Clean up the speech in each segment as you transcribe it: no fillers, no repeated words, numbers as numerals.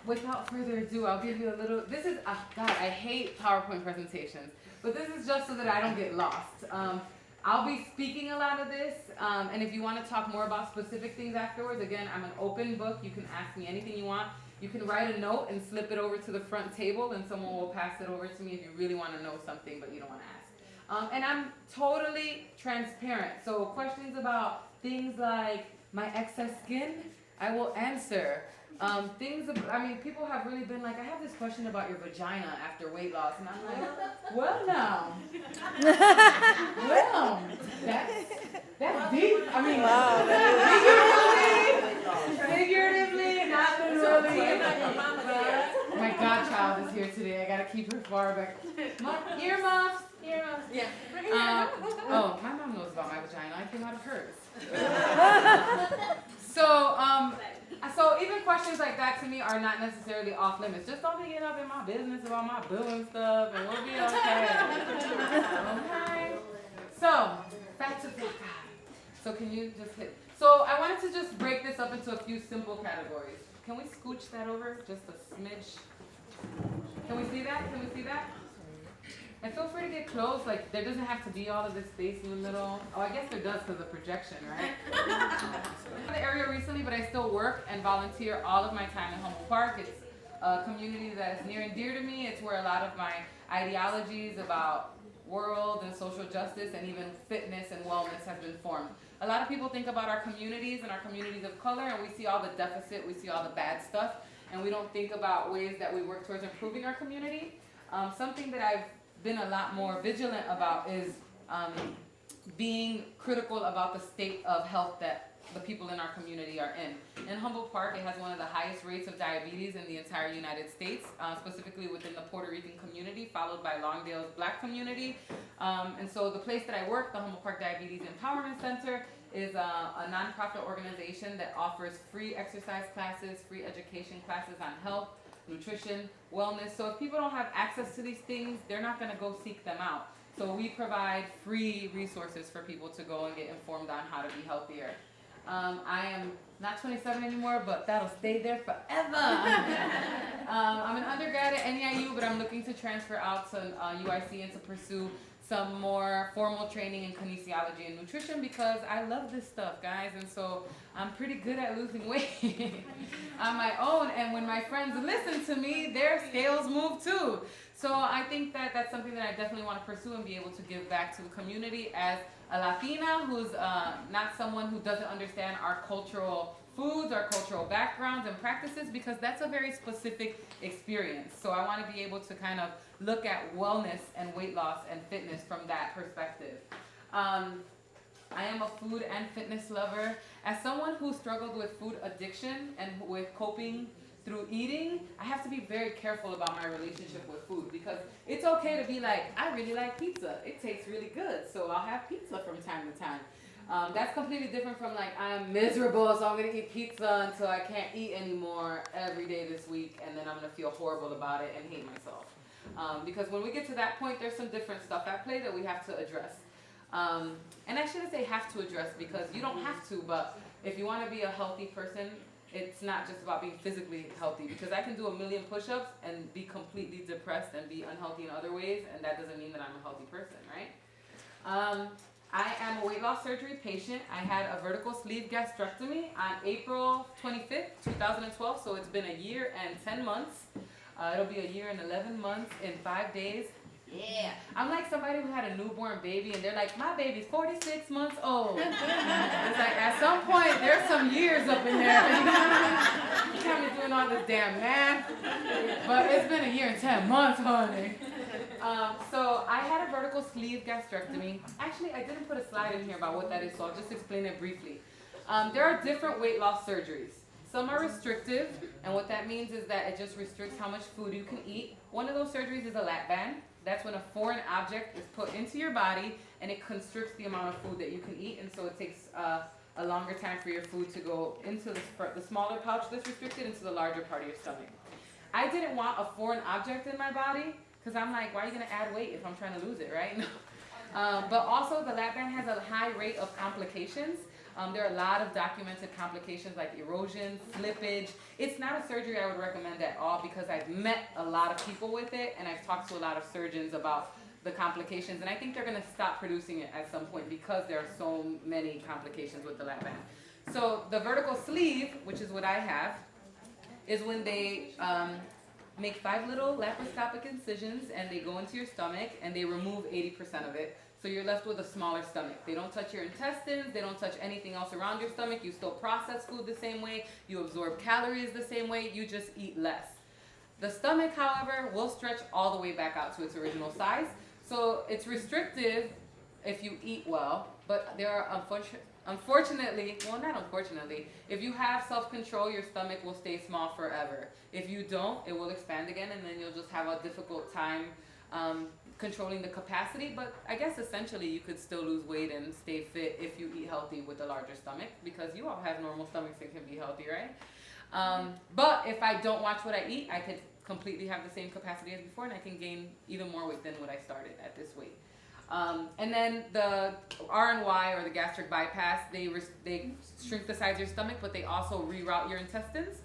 Without further ado, I'll give you a little, this is, God, I hate PowerPoint presentations, but this is just so that I don't get lost. I'll be speaking a lot of this, and if you want to talk more about specific things afterwards, again, I'm an open book. You can ask me anything you want. You can write a note and slip it over to the front table, and someone will pass it over to me if you really want to know something, but you don't want to ask. And I'm totally transparent. So questions about things like my excess skin, I will answer. People have really been like, I have this question about your vagina after weight loss, and I'm like, well now, well, that's deep. I mean, wow. figuratively, not literally. My godchild is here today. I gotta keep her far back. Earmuffs. Yeah. Oh, my mom knows about my vagina. I came out of hers. So even questions like that to me are not necessarily off limits. Just don't be getting up in my business about my boo and stuff, and we'll be okay. Okay. So, Fat2Flaca. So can you just hit? So I wanted to just break this up into a few simple categories. Can we scooch that over just a smidge? Can we see that? And feel free to get close. Like, there doesn't have to be all of this space in the middle. Oh, I guess there does because of projection, right? I'm in the area recently, but I still work and volunteer all of my time in Humboldt Park. It's a community that is near and dear to me. It's where a lot of my ideologies about world and social justice and even fitness and wellness have been formed. A lot of people think about our communities and our communities of color, and we see all the deficit, we see all the bad stuff, and we don't think about ways that we work towards improving our community. Something that I've been a lot more vigilant about is being critical about the state of health that the people in our community are in. In Humboldt Park, it has one of the highest rates of diabetes in the entire United States, specifically within the Puerto Rican community, followed by Longdale's Black community. And so the place that I work, the Humboldt Park Diabetes Empowerment Center, is a nonprofit organization that offers free exercise classes, free education classes on health, nutrition, wellness. So if people don't have access to these things, they're not going to go seek them out. So we provide free resources for people to go and get informed on how to be healthier. I am not 27 anymore, but that'll stay there forever. I'm an undergrad at NEIU, but I'm looking to transfer out to UIC and to pursue some more formal training in kinesiology and nutrition because I love this stuff, guys, and so I'm pretty good at losing weight on my own, and when my friends listen to me, their scales move too. So I think that that's something that I definitely want to pursue and be able to give back to the community as a Latina who's not someone who doesn't understand our cultural foods, our cultural backgrounds and practices, because that's a very specific experience. So I want to be able to kind of look at wellness and weight loss and fitness from that perspective. I am a food and fitness lover. As someone who struggled with food addiction and with coping through eating, I have to be very careful about my relationship with food because it's okay to be like, I really like pizza. It tastes really good, so I'll have pizza from time to time. That's completely different from like, I'm miserable, so I'm going to eat pizza until I can't eat anymore every day this week, and then I'm going to feel horrible about it and hate myself. Because when we get to that point, there's some different stuff at play that we have to address. And I shouldn't say have to address because you don't have to, but if you want to be a healthy person, it's not just about being physically healthy, because I can do 1,000,000 push-ups and be completely depressed and be unhealthy in other ways, and that doesn't mean that I'm a healthy person, right? I am a weight loss surgery patient. I had a vertical sleeve gastrectomy on April 25th, 2012, so it's been a year and 10 months. It'll be a year and 11 months in 5 days. Yeah. I'm like somebody who had a newborn baby and they're like, my baby's 46 months old. It's like at some point there's some years up in there. You can't be doing all this damn math. But it's been a year and 10 months, honey. So I had a vertical sleeve gastrectomy. Actually, I didn't put a slide in here about what that is, so I'll just explain it briefly. There are different weight loss surgeries. Some are restrictive, and what that means is that it just restricts how much food you can eat. One of those surgeries is a lap band. That's when a foreign object is put into your body, and it constricts the amount of food that you can eat, and so it takes a longer time for your food to go into the smaller pouch that's restricted into the larger part of your stomach. I didn't want a foreign object in my body, because I'm like, why are you going to add weight if I'm trying to lose it, right? But also, the lap band has a high rate of complications. There are a lot of documented complications like erosion, slippage. It's not a surgery I would recommend at all because I've met a lot of people with it and I've talked to a lot of surgeons about the complications, and I think they're going to stop producing it at some point because there are so many complications with the lap band. So the vertical sleeve, which is what I have, is when they make 5 little laparoscopic incisions and they go into your stomach and they remove 80% of it. So you're left with a smaller stomach. They don't touch your intestines, they don't touch anything else around your stomach. You still process food the same way, you absorb calories the same way, you just eat less. The stomach, however, will stretch all the way back out to its original size. So it's restrictive if you eat well, but there are unfortunately, well, not unfortunately, if you have self-control, your stomach will stay small forever. If you don't, it will expand again, and then you'll just have a difficult time controlling the capacity. But I guess essentially you could still lose weight and stay fit if you eat healthy with a larger stomach, because you all have normal stomachs and can be healthy, right? But if I don't watch what I eat, I could completely have the same capacity as before, and I can gain even more weight than what I started at this weight. And then the R&Y, or the gastric bypass, they shrink the size of your stomach, but they also reroute your intestines.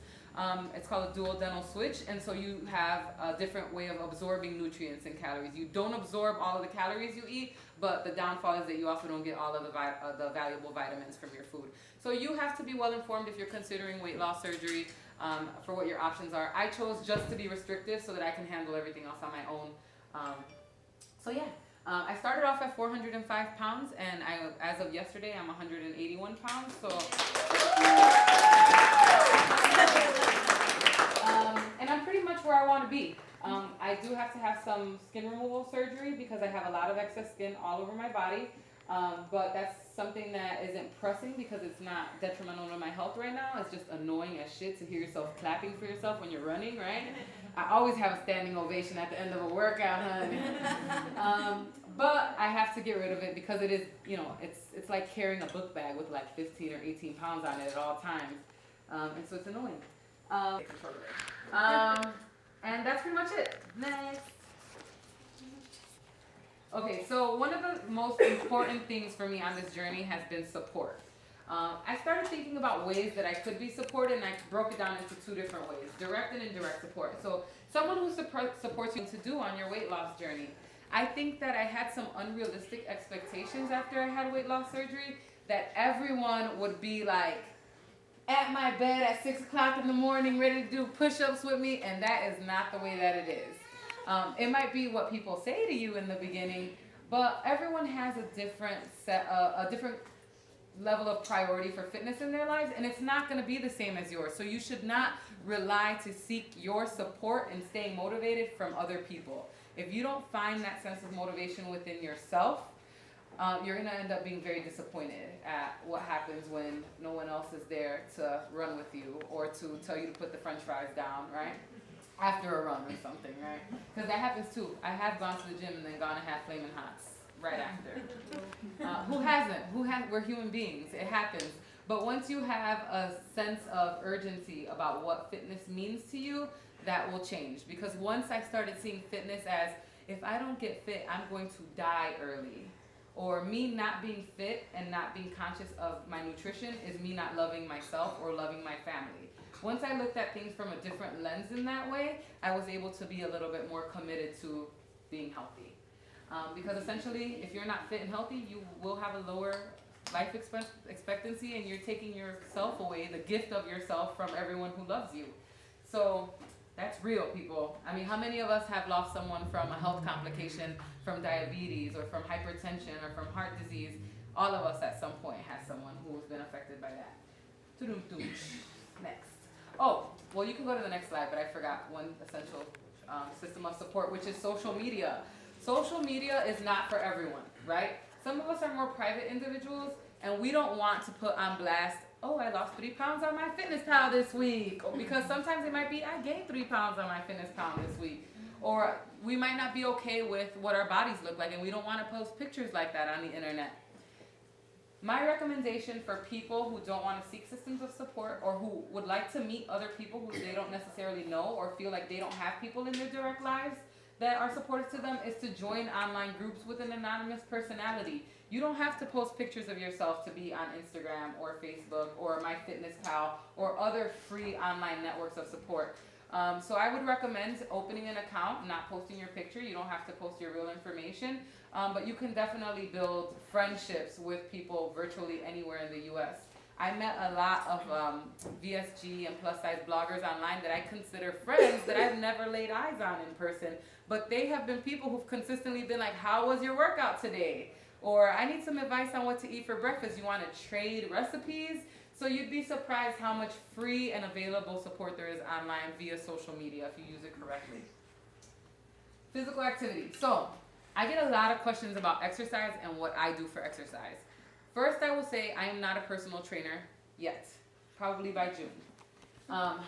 It's called a duodenal switch, and so you have a different way of absorbing nutrients and calories. You don't absorb all of the calories you eat, but the downfall is that you also don't get all of the valuable vitamins from your food. So you have to be well informed if you're considering weight loss surgery for what your options are. I chose just to be restrictive so that I can handle everything else on my own. So yeah. I started off at 405 pounds, and as of yesterday, I'm 181 pounds. So, and I'm pretty much where I want to be. I do have to have some skin removal surgery because I have a lot of excess skin all over my body. But that's something that isn't pressing because it's not detrimental to my health right now. It's just annoying as shit to hear yourself clapping for yourself when you're running, right? I always have a standing ovation at the end of a workout, honey. But I have to get rid of it because it is, you know, it's like carrying a book bag with like 15 or 18 pounds on it at all times. And so it's annoying. And that's pretty much it. Next. Okay, so one of the most important things for me on this journey has been support. I started thinking about ways that I could be supported, and I broke it down into 2 different ways, direct and indirect support. So someone who supports you to do on your weight loss journey. I think that I had some unrealistic expectations after I had weight loss surgery, that everyone would be like at my bed at 6 o'clock in the morning ready to do push-ups with me, and that is not the way that it is. It might be what people say to you in the beginning, but everyone has a different level of priority for fitness in their lives, and it's not going to be the same as yours. So you should not rely to seek your support and staying motivated from other people. If you don't find that sense of motivation within yourself, you're going to end up being very disappointed at what happens when no one else is there to run with you or to tell you to put the french fries down, right? After a run or something, right? Because that happens too. I have gone to the gym and then gone and had Flamin' Hots right after. Who hasn't? We're human beings. It happens. But once you have a sense of urgency about what fitness means to you, that will change. Because once I started seeing fitness as, if I don't get fit, I'm going to die early. Or me not being fit and not being conscious of my nutrition is me not loving myself or loving my family. Once I looked at things from a different lens in that way, I was able to be a little bit more committed to being healthy. Because essentially, if you're not fit and healthy, you will have a lower life expectancy, and you're taking yourself away, the gift of yourself, from everyone who loves you. So that's real, people. I mean, how many of us have lost someone from a health complication, from diabetes, or from hypertension, or from heart disease? All of us at some point has someone who's been affected by that. Next. Oh, well, you can go to the next slide, but I forgot one essential system of support, which is social media. Social media is not for everyone, right? Some of us are more private individuals, and we don't want to put on blast, oh, I lost 3 pounds on my Fitness Pal this week. Because sometimes it might be, I gained 3 pounds on my Fitness Pal this week. Or we might not be okay with what our bodies look like, and we don't want to post pictures like that on the internet. My recommendation for people who don't want to seek systems of support, or who would like to meet other people who they don't necessarily know, or feel like they don't have people in their direct lives that are supportive to them is to join online groups with an anonymous personality. You don't have to post pictures of yourself to be on Instagram or Facebook or MyFitnessPal or other free online networks of support. So I would recommend opening an account, not posting your picture. You don't have to post your real information, but you can definitely build friendships with people virtually anywhere in the U.S. I met a lot of VSG and plus size bloggers online that I consider friends that I've never laid eyes on in person, but they have been people who've consistently been like, how was your workout today? Or I need some advice on what to eat for breakfast. You want to trade recipes? So you'd be surprised how much free and available support there is online via social media if you use it correctly. Physical activity. So I get a lot of questions about exercise and what I do for exercise. First, I will say I am not a personal trainer yet, probably by June.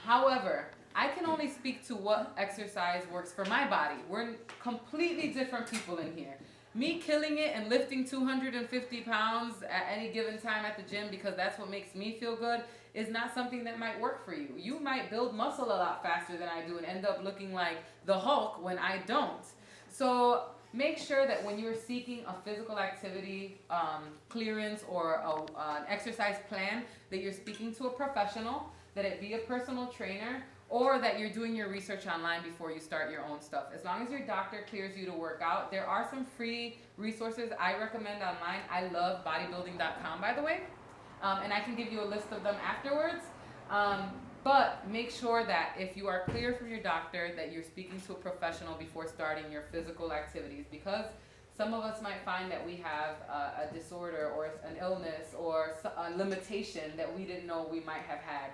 However, I can only speak to what exercise works for my body. We're completely different people in here. Me killing it and lifting 250 pounds at any given time at the gym because that's what makes me feel good is not something that might work for you. You might build muscle a lot faster than I do and end up looking like the Hulk when I don't. So make sure that when you're seeking a physical activity clearance or an exercise plan that you're speaking to a professional, that it be a personal trainer, or that you're doing your research online before you start your own stuff. As long as your doctor clears you to work out, there are some free resources I recommend online. I love bodybuilding.com, by the way, and I can give you a list of them afterwards. But make sure that if you are clear from your doctor that you're speaking to a professional before starting your physical activities, because some of us might find that we have a disorder or an illness or a limitation that we didn't know we might have had.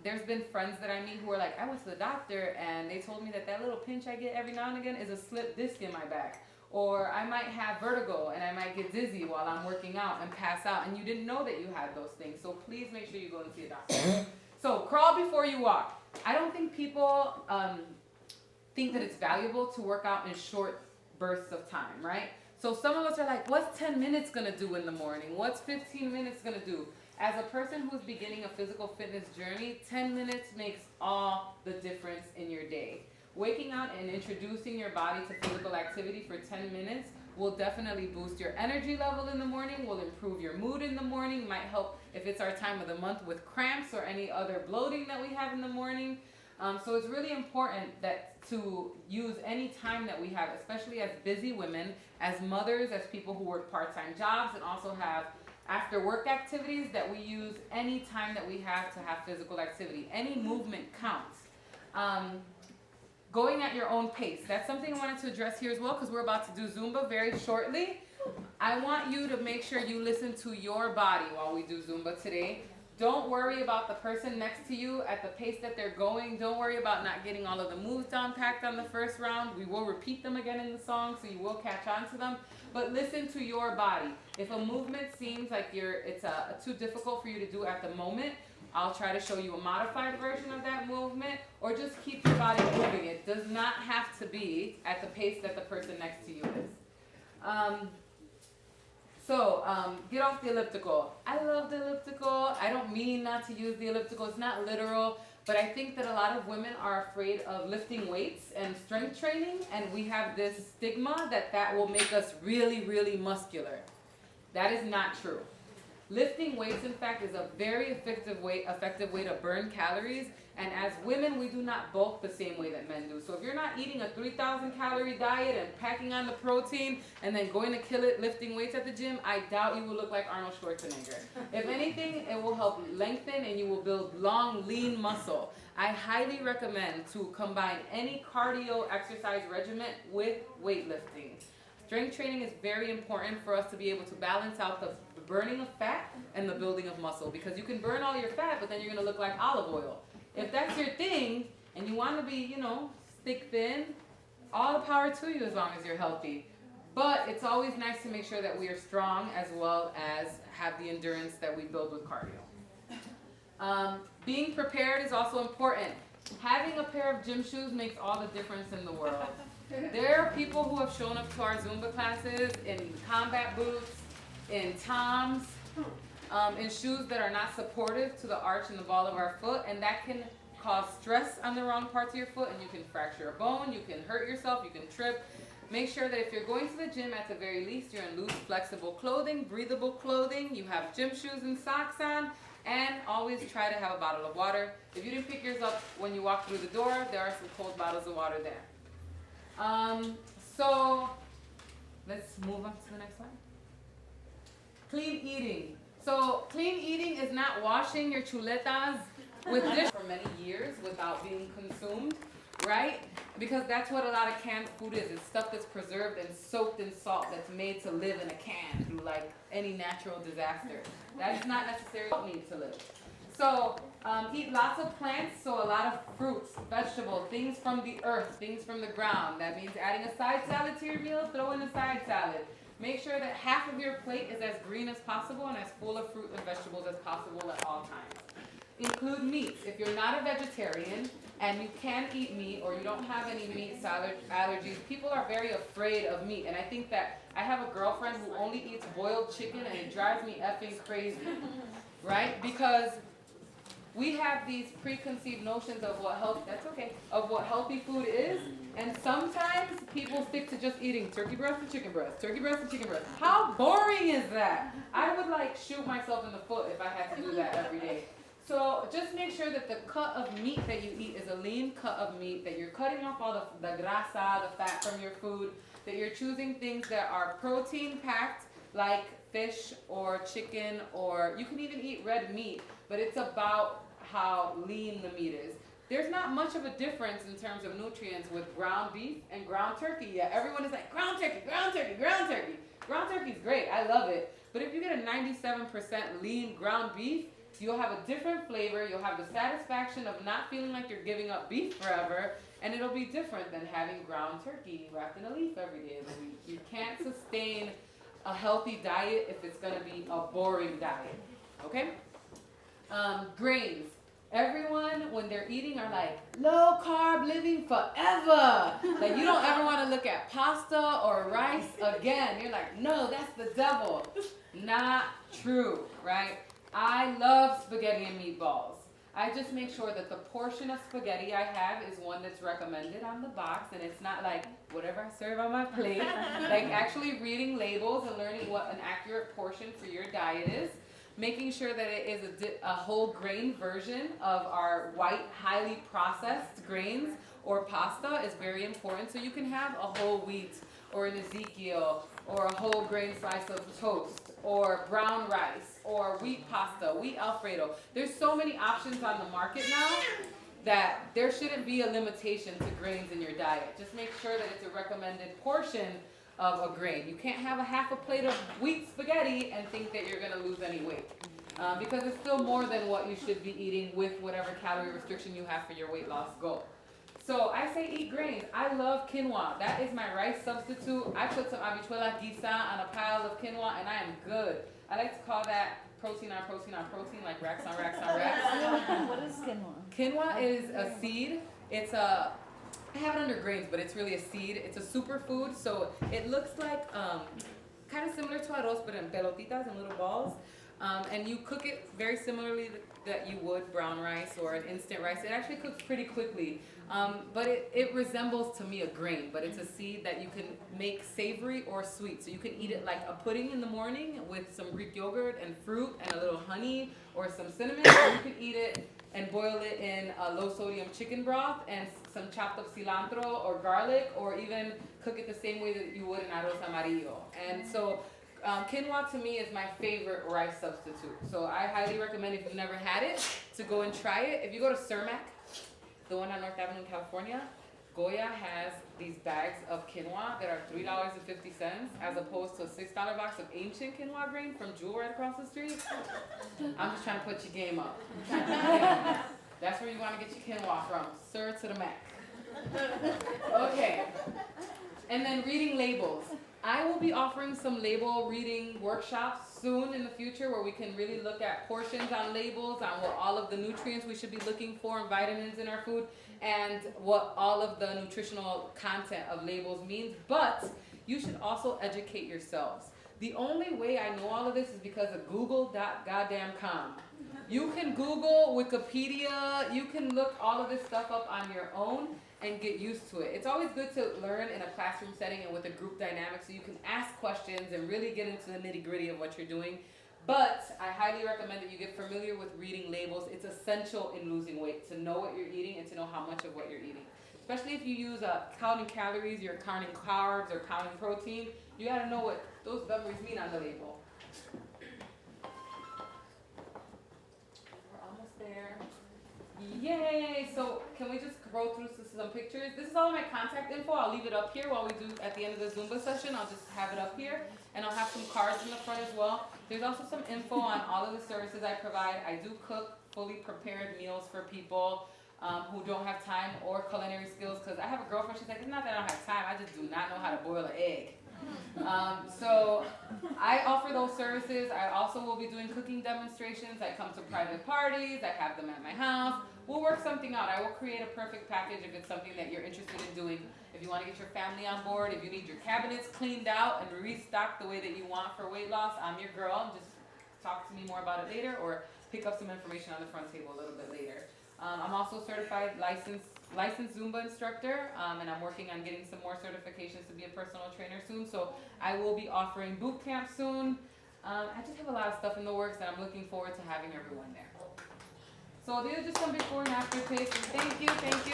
There's been friends that I meet who are like, I went to the doctor and they told me that little pinch I get every now and again is a slip disc in my back. Or I might have vertigo and I might get dizzy while I'm working out and pass out, and you didn't know that you had those things. So please make sure you go and see a doctor. So crawl before you walk. I don't think people think that it's valuable to work out in short bursts of time, right? So some of us are like, what's 10 minutes gonna do in the morning? What's 15 minutes gonna do? As a person who's beginning a physical fitness journey, 10 minutes makes all the difference in your day. Waking up and introducing your body to physical activity for 10 minutes will definitely boost your energy level in the morning, will improve your mood in the morning, might help if it's our time of the month with cramps or any other bloating that we have in the morning. So it's really important that to use any time that we have, especially as busy women, as mothers, as people who work part-time jobs and also have after work activities, that we use any time that we have to have physical activity. Any movement counts. Going at your own pace. That's something I wanted to address here as well because we're about to do Zumba very shortly. I want you to make sure you listen to your body while we do Zumba today. Don't worry about the person next to you at the pace that they're going. Don't worry about not getting all of the moves down packed on the first round. We will repeat them again in the song, so you will catch on to them. But listen to your body. If a movement seems like it's too difficult for you to do at the moment, I'll try to show you a modified version of that movement, or just keep your body moving. It does not have to be at the pace that the person next to you is. Get off the elliptical. I love the elliptical. I don't mean not to use the elliptical. It's not literal, but I think that a lot of women are afraid of lifting weights and strength training, and we have this stigma that will make us really, really muscular. That is not true. Lifting weights, in fact, is a very effective way to burn calories, and as women, we do not bulk the same way that men do. So if you're not eating a 3,000 calorie diet and packing on the protein and then going to kill it lifting weights at the gym, I doubt you will look like Arnold Schwarzenegger. If anything, it will help lengthen and you will build long, lean muscle. I highly recommend to combine any cardio exercise regimen with weightlifting. Strength training is very important for us to be able to balance out the burning of fat and the building of muscle, because you can burn all your fat, but then you're going to look like olive oil. If that's your thing and you want to be, stick thin, all the power to you as long as you're healthy. But it's always nice to make sure that we are strong as well as have the endurance that we build with cardio. Being prepared is also important. Having a pair of gym shoes makes all the difference in the world. There are people who have shown up to our Zumba classes in combat boots, in Toms, in shoes that are not supportive to the arch and the ball of our foot, and that can cause stress on the wrong parts of your foot and you can fracture a bone, you can hurt yourself, you can trip. Make sure that if you're going to the gym, at the very least, you're in loose, flexible clothing, breathable clothing, you have gym shoes and socks on, and always try to have a bottle of water. If you didn't pick yours up when you walked through the door, there are some cold bottles of water there. So let's move on to the next slide. Clean eating. So clean eating is not washing your chuletas with dish for many years without being consumed, right? Because that's what a lot of canned food is. It's stuff that's preserved and soaked in salt that's made to live in a can through like any natural disaster. That is not necessarily what needs to live. So eat lots of plants, so a lot of fruits, vegetables, things from the earth, things from the ground. That means adding a side salad to your meal, throw in a side salad. Make sure that half of your plate is as green as possible and as full of fruit and vegetables as possible at all times. Include meats. If you're not a vegetarian and you can eat meat or you don't have any meat allergies, people are very afraid of meat. And I think that I have a girlfriend who only eats boiled chicken and it drives me effing crazy, right? Because we have these preconceived notions of what healthy food is, and sometimes people stick to just eating turkey breast and chicken breast, turkey breast and chicken breast. How boring is that? I would like shoot myself in the foot if I had to do that every day. So just make sure that the cut of meat that you eat is a lean cut of meat, that you're cutting off all the grasa, the fat from your food, that you're choosing things that are protein packed, like fish or chicken, or you can even eat red meat, but it's about how lean the meat is. There's not much of a difference in terms of nutrients with ground beef and ground turkey. Yeah, everyone is like, ground turkey, ground turkey, ground turkey. Ground turkey's great, I love it. But if you get a 97% lean ground beef, you'll have a different flavor, you'll have the satisfaction of not feeling like you're giving up beef forever, and it'll be different than having ground turkey wrapped in a leaf every day of the week. You can't sustain a healthy diet if it's gonna be a boring diet, okay? Grains. Everyone, when they're eating, are like, low carb living forever. Like, you don't ever want to look at pasta or rice again. You're like, no, that's the devil. Not true, right? I love spaghetti and meatballs. I just make sure that the portion of spaghetti I have is one that's recommended on the box, and it's not like whatever I serve on my plate. Like actually reading labels and learning what an accurate portion for your diet is. Making sure that it is a whole grain version of our white, highly processed grains or pasta is very important. So you can have a whole wheat or an Ezekiel or a whole grain slice of toast or brown rice or wheat pasta, wheat Alfredo. There's so many options on the market now that there shouldn't be a limitation to grains in your diet. Just make sure that it's a recommended portion of a grain. You can't have a half a plate of wheat spaghetti and think that you're going to lose any weight. Because it's still more than what you should be eating with whatever calorie restriction you have for your weight loss goal. So I say eat grains. I love quinoa. That is my rice substitute. I put some habichuela guisa on a pile of quinoa and I am good. I like to call that protein on protein on protein, like racks on racks on racks. What is quinoa? Quinoa is a seed. I have it under grains, but it's really a seed. It's a superfood, so it looks like kind of similar to arroz, but in pelotitas, in little balls. And you cook it very similarly that you would brown rice or an instant rice. It actually cooks pretty quickly, but it resembles to me a grain, but it's a seed that you can make savory or sweet. So you can eat it like a pudding in the morning with some Greek yogurt and fruit and a little honey or some cinnamon, or you can eat it and boil it in a low sodium chicken broth and some chopped up cilantro or garlic, or even cook it the same way that you would in arroz amarillo. And so quinoa to me is my favorite rice substitute. So I highly recommend, if you've never had it, to go and try it. If you go to Cermak, the one on North Avenue in California, Goya has these bags of quinoa that are $3.50 as opposed to a $6 box of ancient quinoa grain from Jewel right across the street. I'm just trying to put your game up. That's where you want to get your quinoa from. Sir to the Mac. Okay. And then reading labels. I will be offering some label reading workshops soon in the future where we can really look at portions on labels, on what all of the nutrients we should be looking for and vitamins in our food, and what all of the nutritional content of labels means. But you should also educate yourselves. The only way I know all of this is because of Google.goddamn.com. You can Google, Wikipedia, you can look all of this stuff up on your own and get used to it. It's always good to learn in a classroom setting and with a group dynamic so you can ask questions and really get into the nitty-gritty of what you're doing. But I highly recommend that you get familiar with reading labels. It's essential in losing weight to know what you're eating and to know how much of what you're eating. Especially if you use counting calories, you're counting carbs or counting protein, you gotta know what those numbers mean on the label. We're almost there. Yay! So can we just go through some pictures? This is all my contact info. I'll leave it up here while we do at the end of the Zumba session. I'll just have it up here. And I'll have some cards in the front as well. There's also some info on all of the services I provide. I do cook fully prepared meals for people who don't have time or culinary skills. Because I have a girlfriend, she's like, it's not that I don't have time, I just do not know how to boil an egg. So I offer those services. I also will be doing cooking demonstrations. I come to private parties. I have them at my house. We'll work something out. I will create a perfect package if it's something that you're interested in doing. If you want to get your family on board, if you need your cabinets cleaned out and restocked the way that you want for weight loss, I'm your girl. Just talk to me more about it later or pick up some information on the front table a little bit later. I'm also a certified licensed Zumba instructor, and I'm working on getting some more certifications to be a personal trainer soon. So I will be offering boot camp soon. I just have a lot of stuff in the works, and I'm looking forward to having everyone there. So these are just some before and after pics. Thank you, thank you.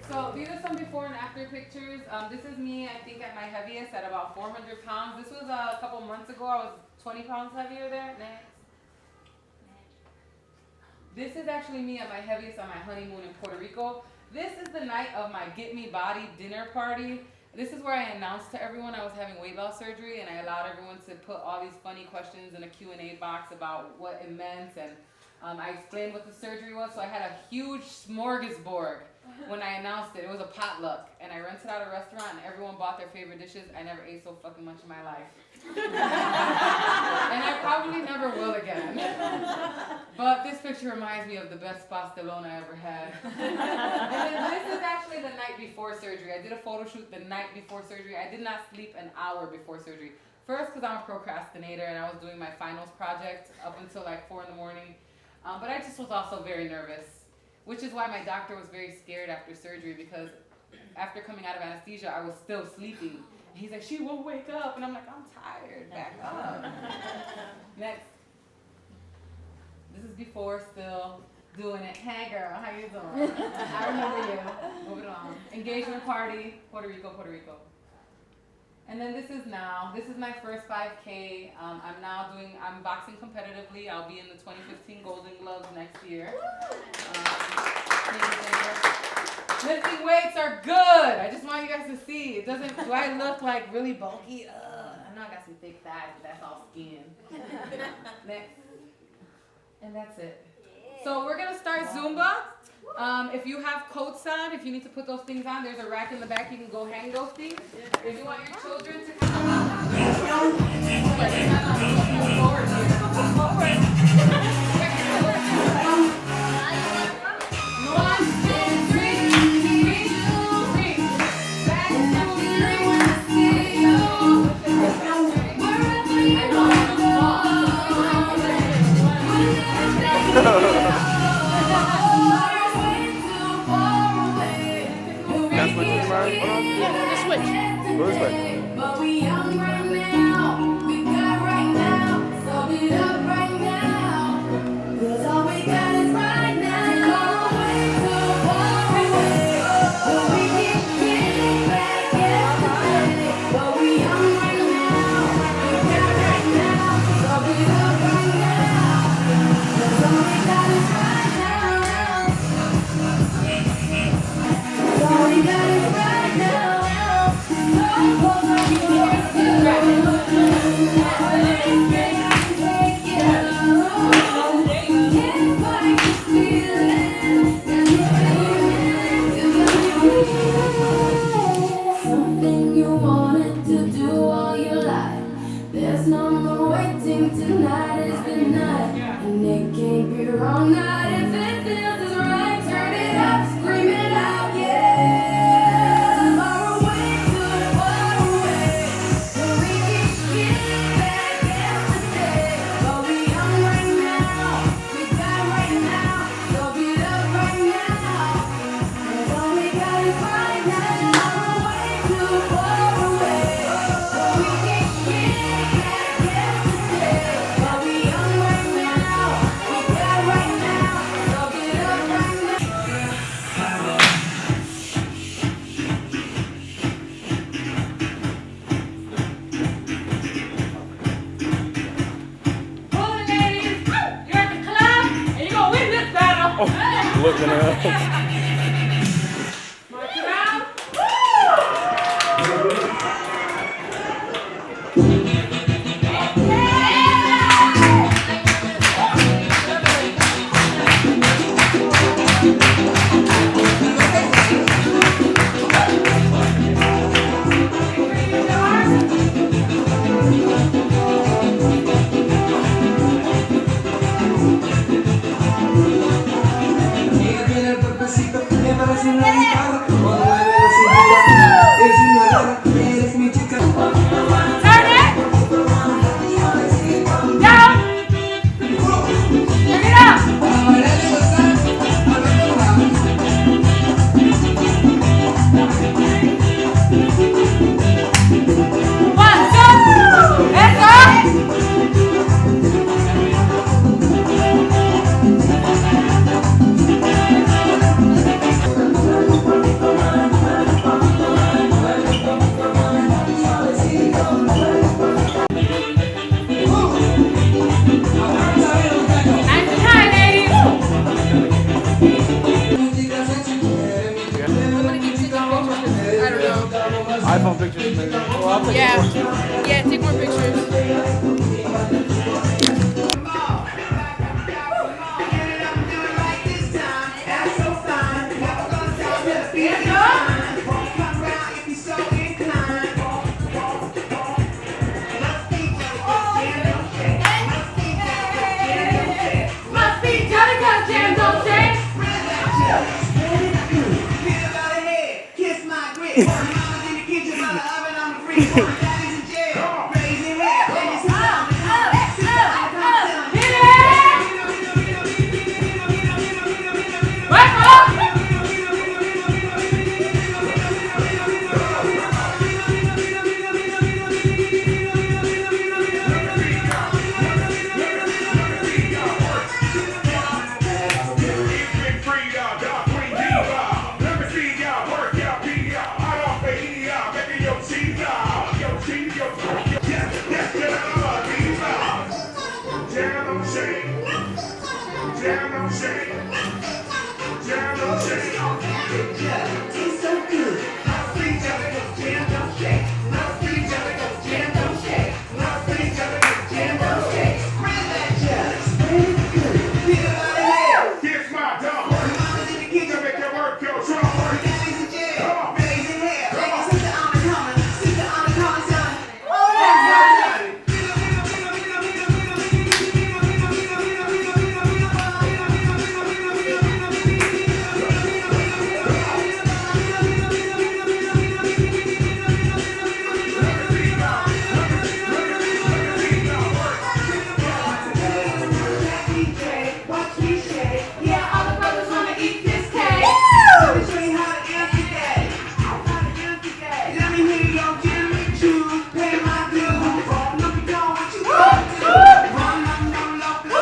So these are some before and after pictures. This is me, I think, at my heaviest at about 400 pounds. This was a couple months ago. I was 20 pounds heavier there. Next. This is actually me at my heaviest on my honeymoon in Puerto Rico. This is the night of my Get Me Body dinner party. This is where I announced to everyone I was having weight loss surgery, and I allowed everyone to put all these funny questions in a Q&A box about what it meant, and I explained what the surgery was. So I had a huge smorgasbord when I announced it. It was a potluck, and I rented out a restaurant, and everyone bought their favorite dishes. I never ate so fucking much in my life. And I probably never will again. But this picture reminds me of the best pastelón I ever had. And then this is actually the night before surgery. I did a photo shoot the night before surgery. I did not sleep an hour before surgery. First, because I'm a procrastinator, and I was doing my finals project up until like 4 in the morning. But I just was also very nervous, which is why my doctor was very scared after surgery, because after coming out of anesthesia, I was still sleeping. He's like, she won't wake up. And I'm like, I'm tired. Back up. Next. This is before, still doing it. Hey, girl, how you doing? I remember you. Moving on. Engagement party, Puerto Rico, Puerto Rico. And then this is now. This is my first 5K. I'm boxing competitively. I'll be in the 2015 Golden Gloves next year. Lifting weights are good. I just want you guys to see. Do I look like really bulky? I know I got some thick thighs, but that's all skin. Next. And that's it. So we're going to start Zumba. If you have coats on, if you need to put those things on, there's a rack in the back. You can go hang those things. If you want your children to come forward here. That's what you mind? Just switch. Go this way. But we young right now, we got right now, so get up right now, 'cause all we got is right now. Way too far away, but we keep getting back yesterday. But we young right now, we got right now, so get up right now, 'cause all we got is right now. 'Cause all we got is right now. Looking up. March it out. iPhone pictures, maybe. Well, I'll take Yeah. more. Yeah, take more pictures. Must be Johnny got jam, don't shake. Kiss my grip. Mama's in the kitchen, by the oven on the fridge. Daddy's in jail. Raising hell. And it's time to come. Sit down, come Hit it! Wake up! It's so good. No free jelly, no jam, don't shake. No free jelly, no jam, don't shake. No free jelly, no jam, don't shake. Spread that jelly, spread it good. Feel it out of hell. Here's my dog. Mama's in the kitchen, To make your work go strong. daddy's in jail. Raising hell. And your sister on the corner, sister on the corner, son. Watch me shake. Yeah, all the brothers wanna eat this cake. Let me show you how to empty that. Let me hear your Jimmy Choo. Pay my dues. Look at what you gonna do. Run on no local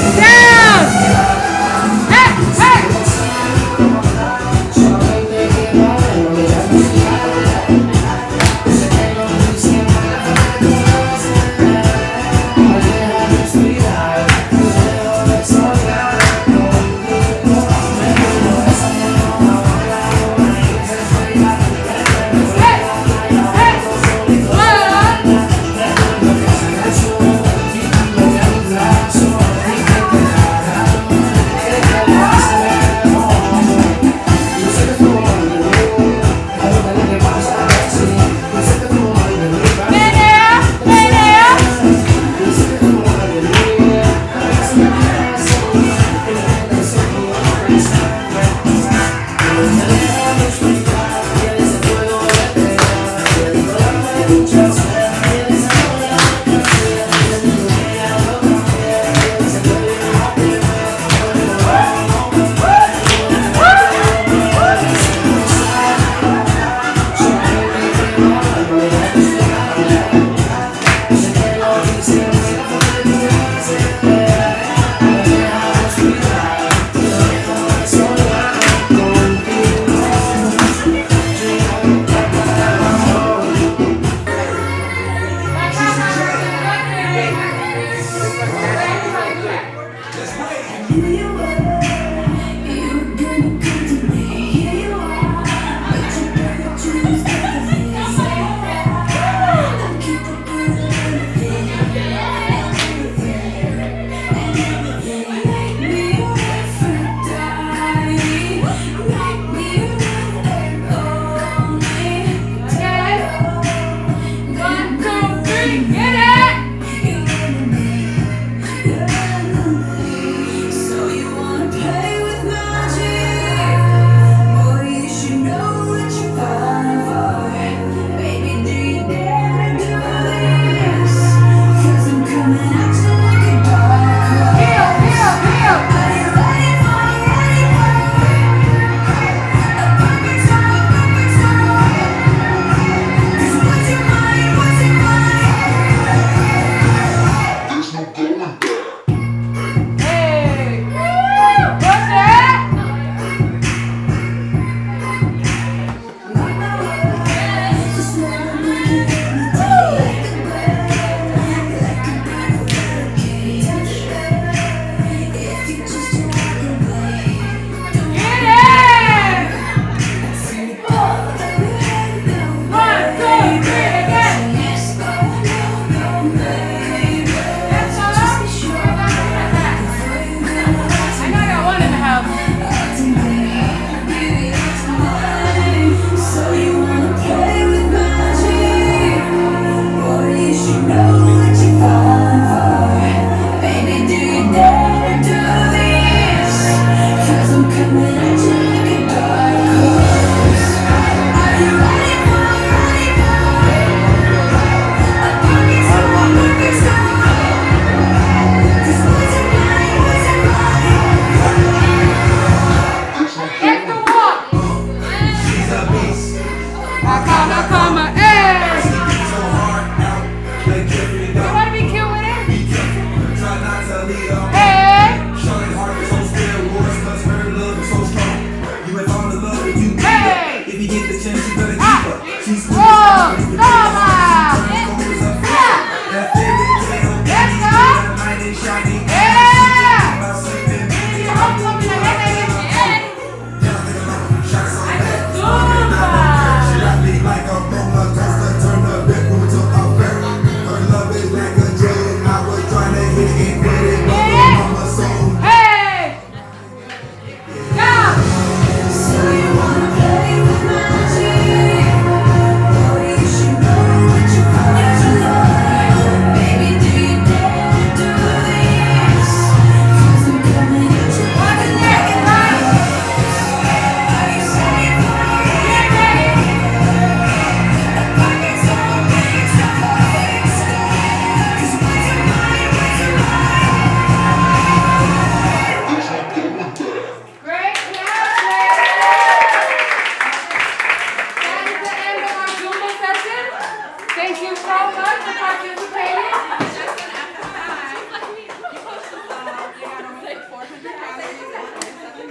Hey!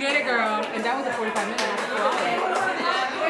Get it, girl. And that was a 45 minutes.